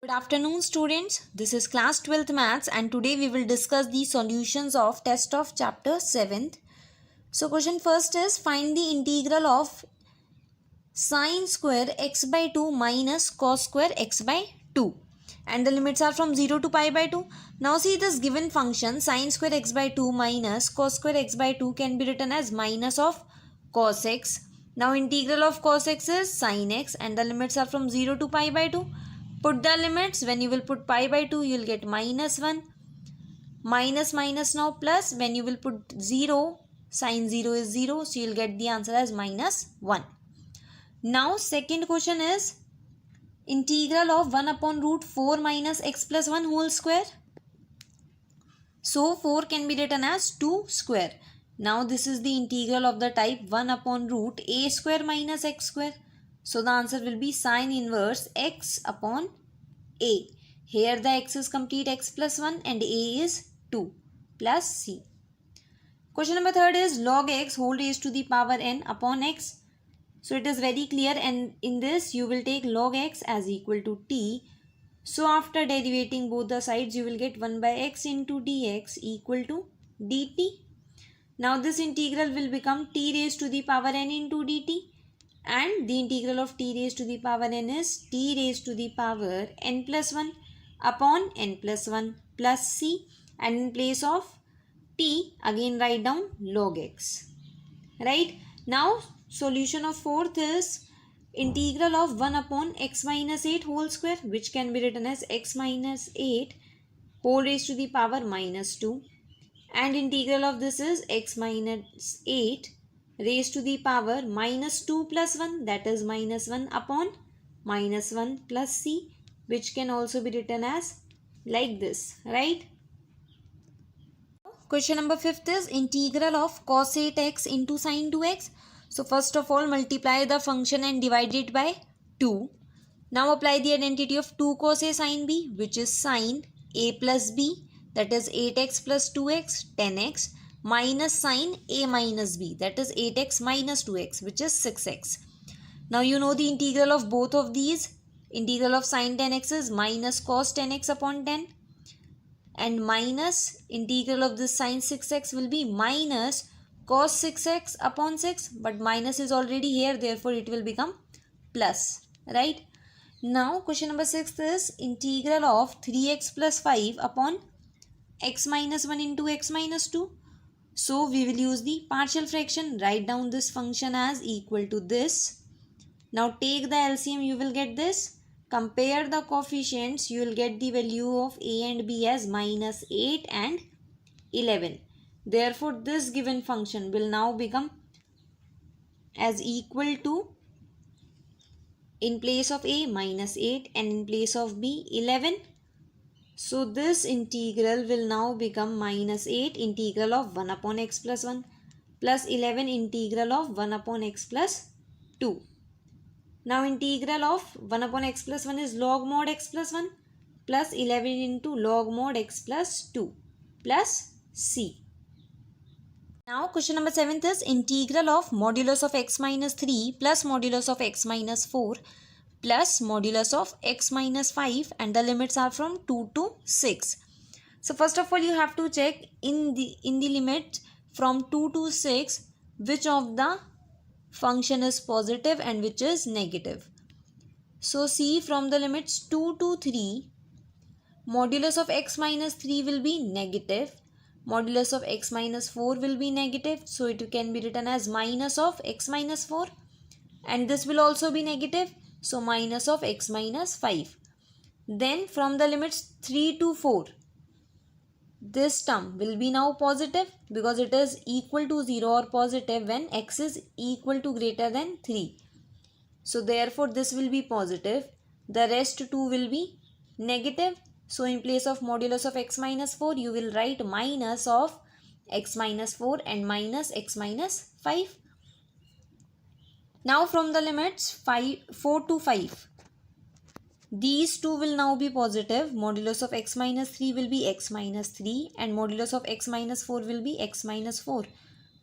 Good afternoon students, this is class 12th maths and today we will discuss the solutions of test of chapter 7th. So question first is find the integral of sine square x by 2 minus cos square x by 2 and the limits are from 0 to pi by 2. Now see this given function sine square x by 2 minus cos square x by 2 can be written as minus of cos x. Now integral of cos x is sine x and the limits are from 0 to pi by 2. Put the limits. When you will put pi by 2 you will get minus 1 minus minus now plus. When you will put 0 sine 0 is 0, so you will get the answer as minus 1. Now second question is integral of 1 upon root 4 minus x plus 1 whole square. So 4 can be written as 2 square. Now this is the integral of the type 1 upon root a square minus x square. So the answer will be sine inverse x upon a. Here the x is complete x plus 1 and a is 2 plus c. Question number third is log x whole raised to the power n upon x. So it is very clear, and in this you will take log x as equal to t. So after derivating both the sides you will get 1 by x into dx equal to dt. Now this integral will become t raised to the power n into dt, and the integral of t raised to the power n is t raised to the power n plus 1 upon n plus 1 plus c, and in place of t again write down log x. Right? Now solution of fourth is integral of 1 upon x minus 8 whole square, which can be written as x minus 8 whole raised to the power minus 2, and integral of this is x minus 8 raised to the power minus 2 plus 1, that is minus 1 upon minus 1 plus c, which can also be written as like this, right? Question number 5th is integral of cos 8x into sin 2x. So first of all multiply the function and divide it by 2. Now apply the identity of 2 cos a sin b, which is sin a plus b, that is 8x plus 2x 10x, minus sin a minus b, that is 8x minus 2x, which is 6x. Now you know the integral of both of these. Integral of sin 10x is minus cos 10x upon 10, and minus integral of this sin 6x will be minus cos 6x upon 6, but minus is already here, therefore it will become plus, right? Now question number 6 is integral of 3x plus 5 upon x minus 1 into x minus 2. So we will use the partial fraction. Write down this function as equal to this. Now take the LCM, you will get this. Compare the coefficients, you will get the value of a and b as minus 8 and 11. Therefore this given function will now become as equal to, in place of a minus 8 and in place of b 11. So this integral will now become minus 8 integral of 1 upon x plus 1 plus 11 integral of 1 upon x plus 2. Now integral of 1 upon x plus 1 is log mod x plus 1 plus 11 into log mod x plus 2 plus c. Now question number 7th is integral of modulus of x minus 3 plus modulus of x minus 4 plus modulus of x minus 5, and the limits are from 2 to 6. So first of all you have to check in the limit from 2 to 6 which of the function is positive and which is negative. So see, from the limits 2 to 3 modulus of x minus 3 will be negative, modulus of x minus 4 will be negative, so it can be written as minus of x minus 4, and this will also be negative, so minus of x minus 5. Then from the limits 3 to 4 this term will be now positive because it is equal to 0 or positive when x is equal to greater than 3. So therefore this will be positive. The rest 2 will be negative. So in place of modulus of x minus 4 you will write minus of x minus 4 and minus x minus 5. Now from the limits 4 to 5. These two will now be positive. Modulus of x minus 3 will be x minus 3 and modulus of x minus 4 will be x minus 4.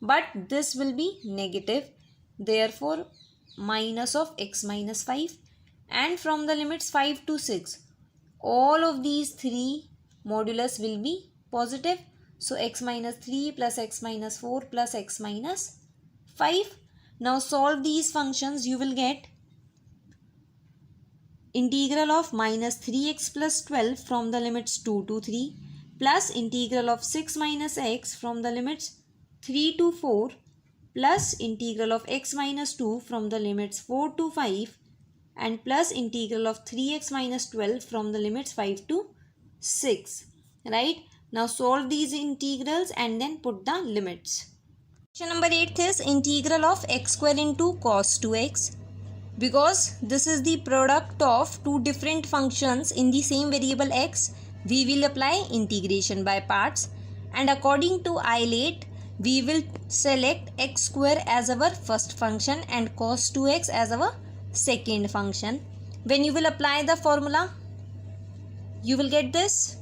But this will be negative. Therefore, minus of x minus 5. And from the limits 5 to 6, all of these three modulus will be positive. So x minus 3 plus x minus 4 plus x minus 5. Now solve these functions. You will get integral of minus 3x plus 12 from the limits 2 to 3 plus integral of 6 minus x from the limits 3 to 4 plus integral of x minus 2 from the limits 4 to 5 and plus integral of 3x minus 12 from the limits 5 to 6. Right? Now solve these integrals and then put the limits. Question number 8 is integral of x square into cos 2x. Because this is the product of two different functions in the same variable x, we will apply integration by parts, and according to ILATE, we will select x square as our first function and cos 2x as our second function. When you will apply the formula, you will get this.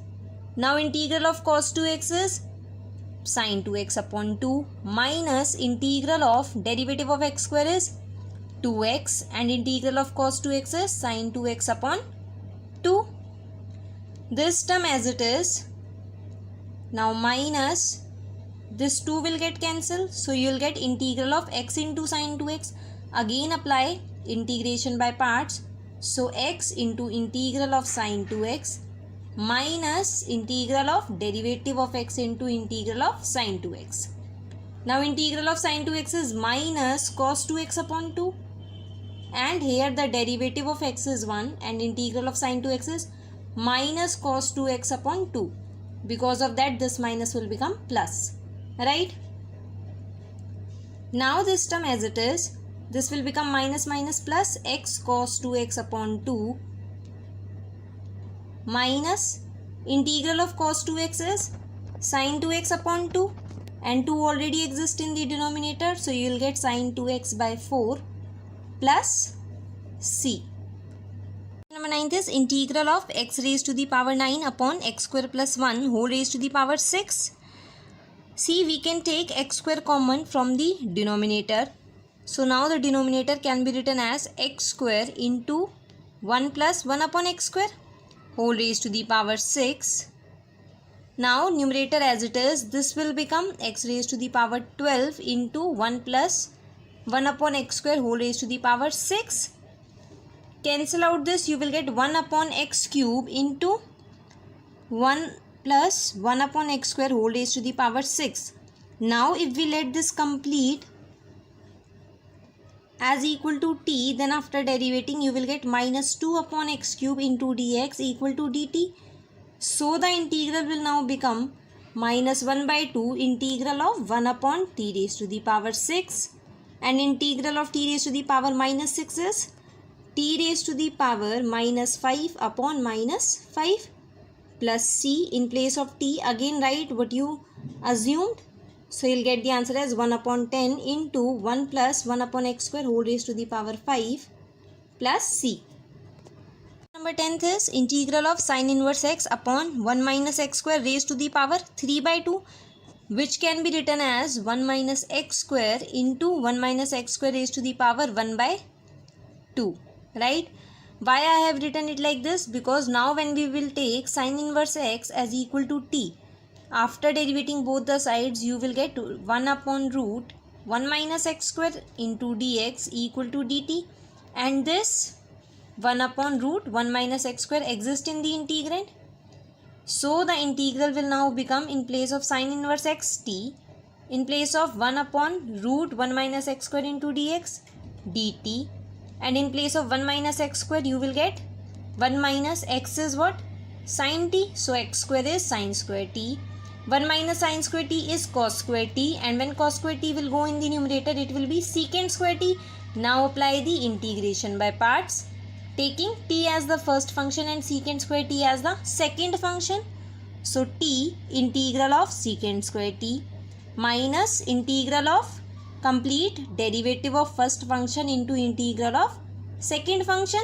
Now integral of cos 2x is sin 2x upon 2 minus integral of derivative of x square is 2x and integral of cos 2x is sin 2x upon 2. This term as it is. Now minus this 2 will get cancelled. So you will get integral of x into sin 2x. Again apply integration by parts. So x into integral of sin 2x minus integral of derivative of x into integral of sin 2x. Now integral of sin 2x is minus cos 2x upon 2. And here the derivative of x is 1 and integral of sin 2x is minus cos 2x upon 2. Because of that this minus will become plus. Right? Now this term as it is, this will become minus minus plus x cos 2x upon 2 minus integral of cos 2x is sin 2x upon 2 and 2 already exists in the denominator. So you will get sin 2x by 4 plus c. Number 9 is integral of x raised to the power 9 upon x square plus 1 whole raised to the power 6. See, we can take x square common from the denominator. So now the denominator can be written as x square into 1 plus 1 upon x square whole raised to the power 6. Now numerator as it is, this will become x raised to the power 12 into 1 plus 1 upon x square whole raised to the power 6. Cancel out this, you will get 1 upon x cube into 1 plus 1 upon x square whole raised to the power 6. Now if we let this complete as equal to t, then after derivating you will get minus 2 upon x cube into dx equal to dt. So the integral will now become minus 1 by 2 integral of 1 upon t raised to the power 6. And integral of t raised to the power minus 6 is t raised to the power minus 5 upon minus 5 plus c. In place of t, again write what you assumed. So you'll get the answer as 1 upon 10 into 1 plus 1 upon x square whole raised to the power 5 plus c. Number 10th is integral of sin inverse x upon 1 minus x square raised to the power 3 by 2, which can be written as 1 minus x square into 1 minus x square raised to the power 1 by 2. Right? Why I have written it like this? Because now when we will take sin inverse x as equal to t, after derivating both the sides, you will get 1 upon root 1 minus x square into dx equal to dt, and this 1 upon root 1 minus x square exists in the integrand. So the integral will now become, in place of sin inverse x t, in place of 1 upon root 1 minus x square into dx dt, and in place of 1 minus x square you will get 1 minus x is what? Sin t. So x square is sin square t. 1 minus sin square t is cos square t, and when cos square t will go in the numerator, it will be secant square t. Now apply the integration by parts, taking t as the first function and secant square t as the second function. So t integral of secant square t minus integral of complete derivative of first function into integral of second function.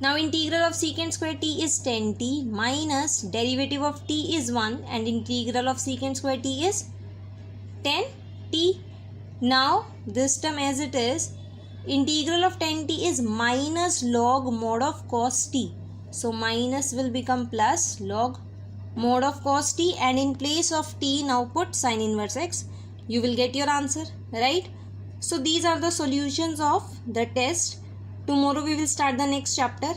Now integral of secant square t is 10t minus derivative of t is 1 and integral of secant square t is 10t. Now this term as it is, integral of 10t is minus log mod of cos t. So minus will become plus log mod of cos t, and in place of t now put sin inverse x. You will get your answer, right? So these are the solutions of the test. Tomorrow we will start the next chapter.